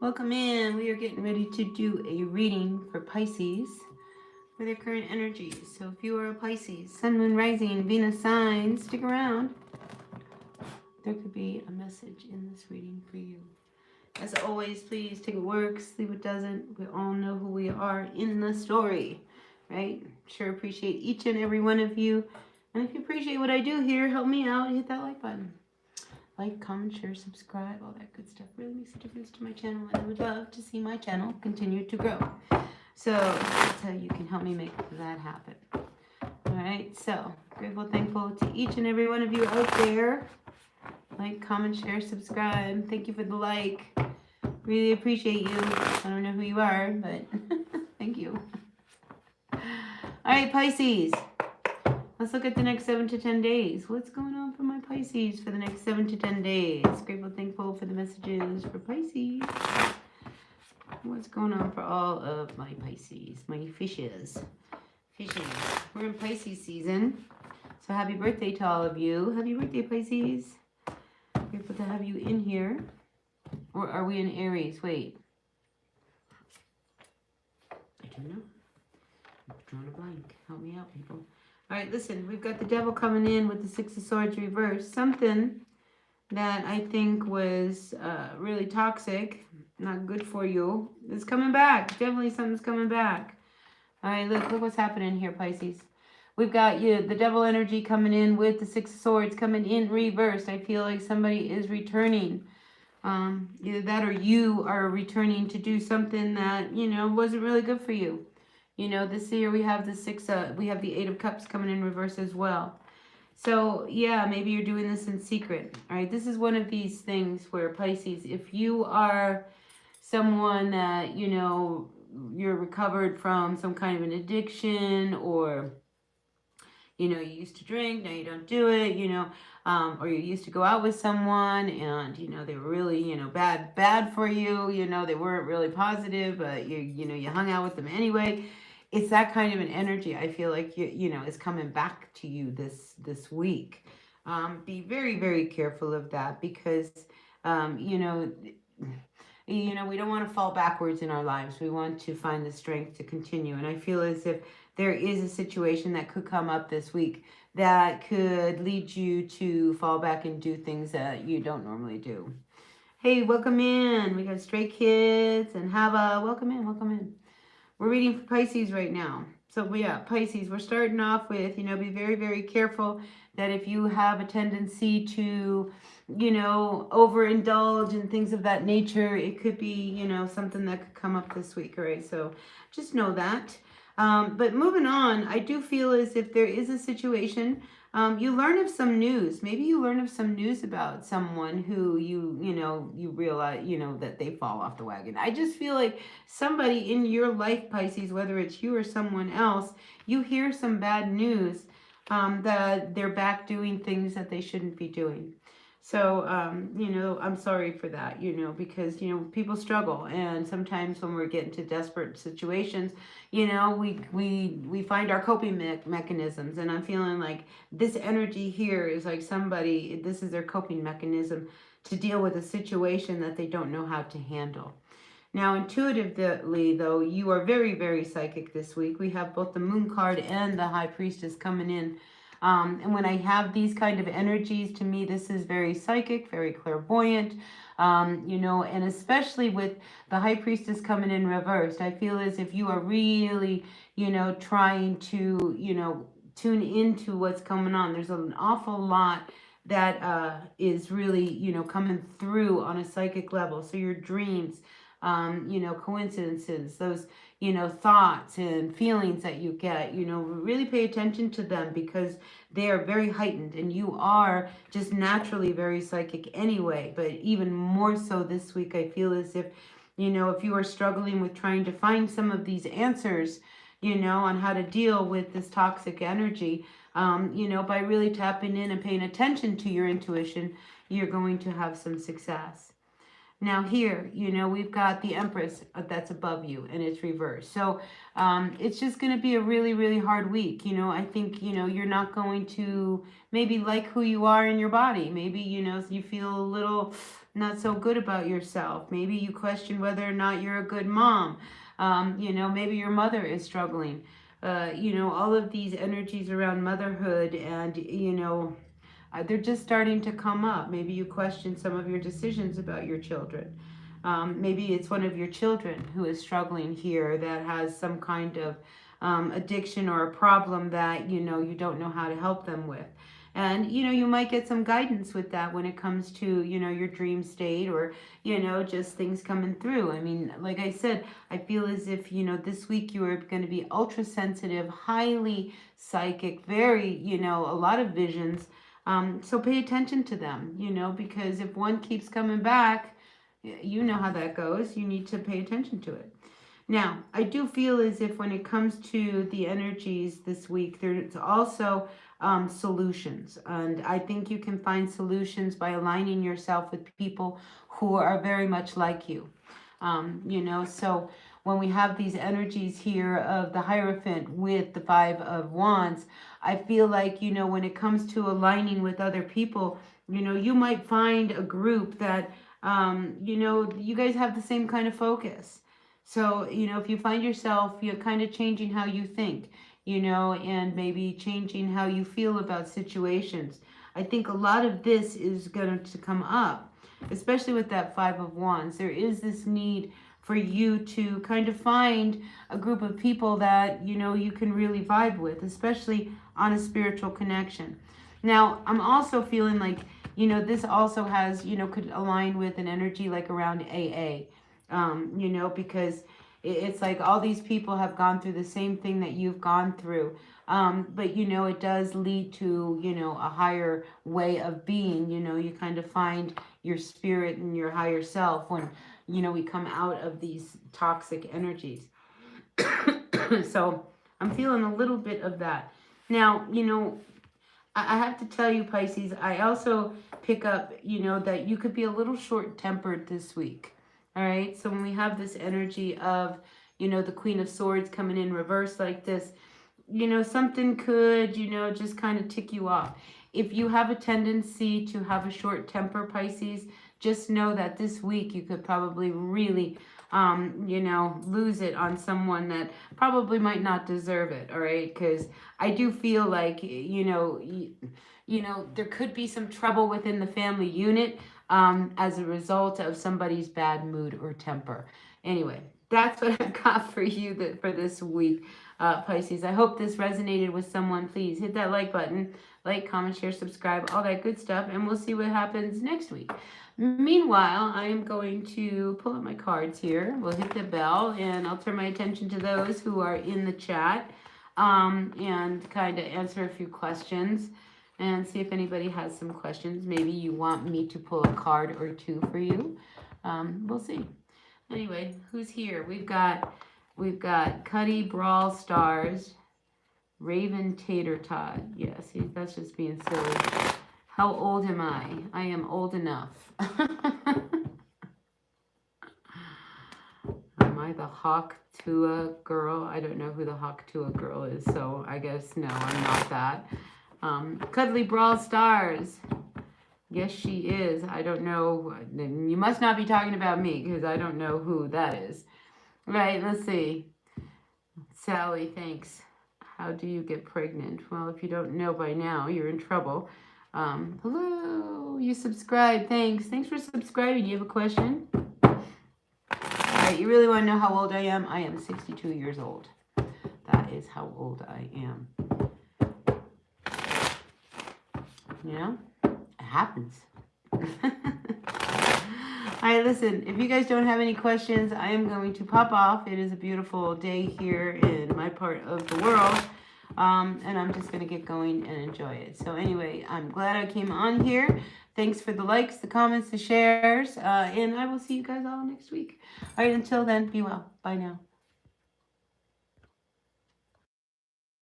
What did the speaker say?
Welcome in. We are getting ready to do a reading for Pisces for their current energies. So if you are a Pisces, Sun, Moon, Rising, Venus sign, stick around. There could be a message in this reading for you. As always, please take what works, leave what doesn't. We all know who we are in the story, right? Sure appreciate each and every one of you. And if you appreciate what I do here, help me out. Hit that like button. Like, comment, share, subscribe, all that good stuff really makes a difference to my channel, and I would love to see my channel continue to grow. So that's how you can help me make that happen. All right, so grateful, thankful to each and every one of you out there. Like, comment, share, subscribe. Thank you for the like. Really appreciate you. I don't know who you are, but thank you. All right, Pisces. Let's look at the next 7 to 10 days. What's going on for my Pisces for the next 7 to 10 days? Grateful, thankful for the messages for Pisces. What's going on for all of my Pisces, my fishes? Fishes. We're in Pisces season. So happy birthday to all of you. Happy birthday, Pisces. Grateful to have you in here. Or are we in Aries? Wait. I don't know. I'm drawing a blank. Help me out, people. All right, listen, we've got the devil coming in with the Six of Swords reversed. Something that I think was really toxic, not good for you, is coming back. Definitely something's coming back. All right, look what's happening here, Pisces. We've got the devil energy coming in with the Six of Swords coming in reversed. I feel like somebody is returning. Either that or you are returning to do something that, wasn't really good for you. This year we have we have the Eight of Cups coming in reverse as well. So, yeah, maybe you're doing this in secret. All right, this is one of these things where Pisces, if you are someone that, you're recovered from some kind of an addiction, or, you used to drink, now you don't do it, or you used to go out with someone and, they were really, bad for you, they weren't really positive, but you hung out with them anyway. It's that kind of an energy. I feel like is coming back to you this week. Be very, very careful of that, because we don't want to fall backwards in our lives. We want to find the strength to continue. And I feel as if there is a situation that could come up this week that could lead you to fall back and do things that you don't normally do. Hey, welcome in. We got Stray Kids and Hava. Welcome in, welcome in. We're reading for Pisces right now. So yeah, Pisces, we're starting off with, be very, very careful that if you have a tendency to, overindulge and things of that nature, it could be, something that could come up this week, all right? So just know that. But moving on, I do feel as if there is a situation, you learn of some news. Maybe you learn of some news about someone who you realize, that they fall off the wagon. I just feel like somebody in your life, Pisces, whether it's you or someone else, you hear some bad news that they're back doing things that they shouldn't be doing. So, I'm sorry for that, because, people struggle. And sometimes when we're getting to desperate situations, we find our coping mechanisms. And I'm feeling like this energy here is like this is their coping mechanism to deal with a situation that they don't know how to handle. Now, intuitively, though, you are very, very psychic this week. We have both the Moon card and the High Priestess coming in. And when I have these kind of energies, to me, this is very psychic, very clairvoyant, and especially with the High Priestess coming in reversed, I feel as if you are really, trying to, tune into what's coming on. There's an awful lot that is really, coming through on a psychic level. So your dreams, coincidences, those, thoughts and feelings that you get, really pay attention to them, because they are very heightened, and you are just naturally very psychic anyway. But even more so this week, I feel as if, if you are struggling with trying to find some of these answers, on how to deal with this toxic energy, by really tapping in and paying attention to your intuition, you're going to have some success. Now here, we've got the Empress that's above you, and it's reversed. So it's just going to be a really, really hard week. I think, you're not going to maybe like who you are in your body. Maybe, you feel a little, not so good about yourself. Maybe you question whether or not you're a good mom. Maybe your mother is struggling. All of these energies around motherhood, and they're just starting to come up. Maybe you question some of your decisions about your children. Maybe it's one of your children who is struggling here, that has some kind of addiction or a problem that you don't know how to help them with. And you might get some guidance with that when it comes to your dream state, or just things coming through. I mean, like I said, I feel as if this week you are going to be ultra sensitive, highly psychic, very a lot of visions. So pay attention to them, because if one keeps coming back, you know how that goes. You need to pay attention to it. Now, I do feel as if when it comes to the energies this week, there's also solutions. And I think you can find solutions by aligning yourself with people who are very much like you. So when we have these energies here of the Hierophant with the Five of Wands, I feel like, when it comes to aligning with other people, you might find a group that, you guys have the same kind of focus. So, if you find yourself, kind of changing how you think, and maybe changing how you feel about situations, I think a lot of this is going to come up, especially with that Five of Wands. There is this need for you to kind of find a group of people that, you can really vibe with, especially on a spiritual connection. Now, I'm also feeling like, this also has, could align with an energy like around AA. Because it's like all these people have gone through the same thing that you've gone through. But, it does lead to, a higher way of being. You kind of find your spirit and your higher self when, we come out of these toxic energies. So I'm feeling a little bit of that. Now, I have to tell you, Pisces, I also pick up, that you could be a little short-tempered this week. All right, so when we have this energy of, the Queen of Swords coming in reverse like this, something could, just kind of tick you off. If you have a tendency to have a short temper, Pisces, just know that this week you could probably really, lose it on someone that probably might not deserve it, all right? Because I do feel like, there could be some trouble within the family unit, as a result of somebody's bad mood or temper. Anyway, that's what I've got for you for this week, Pisces. I hope this resonated with someone. Please hit that like button. Like, comment, share, subscribe, all that good stuff. And we'll see what happens next week. Meanwhile, I am going to pull up my cards here. We'll hit the bell, and I'll turn my attention to those who are in the chat, and kind of answer a few questions. And see if anybody has some questions. Maybe you want me to pull a card or two for you. We'll see. Anyway, who's here? We've got Cuddy Brawl Stars, Raven Tater Tot. Yeah, see, that's just being silly. How old am I? I am old enough. Am I the Hawk Tua girl? I don't know who the Hawk Tua girl is, so I guess no, I'm not that. Cuddly Brawl Stars. Yes, she is. I don't know. You must not be talking about me, because I don't know who that is. Right, let's see. Sally, thanks. How do you get pregnant? Well, if you don't know by now, you're in trouble. Hello, you subscribed. Thanks. Thanks for subscribing. Do you have a question? All right, you really want to know how old I am? I am 62 years old. That is how old I am. It happens. All right, listen, if you guys don't have any questions, I am going to pop off. It is a beautiful day here in my part of the world, and I'm just going to get going and enjoy it. So anyway, I'm glad I came on here. Thanks for the likes, the comments, the shares, and I will see you guys all next week. All right, until then, be well. Bye now.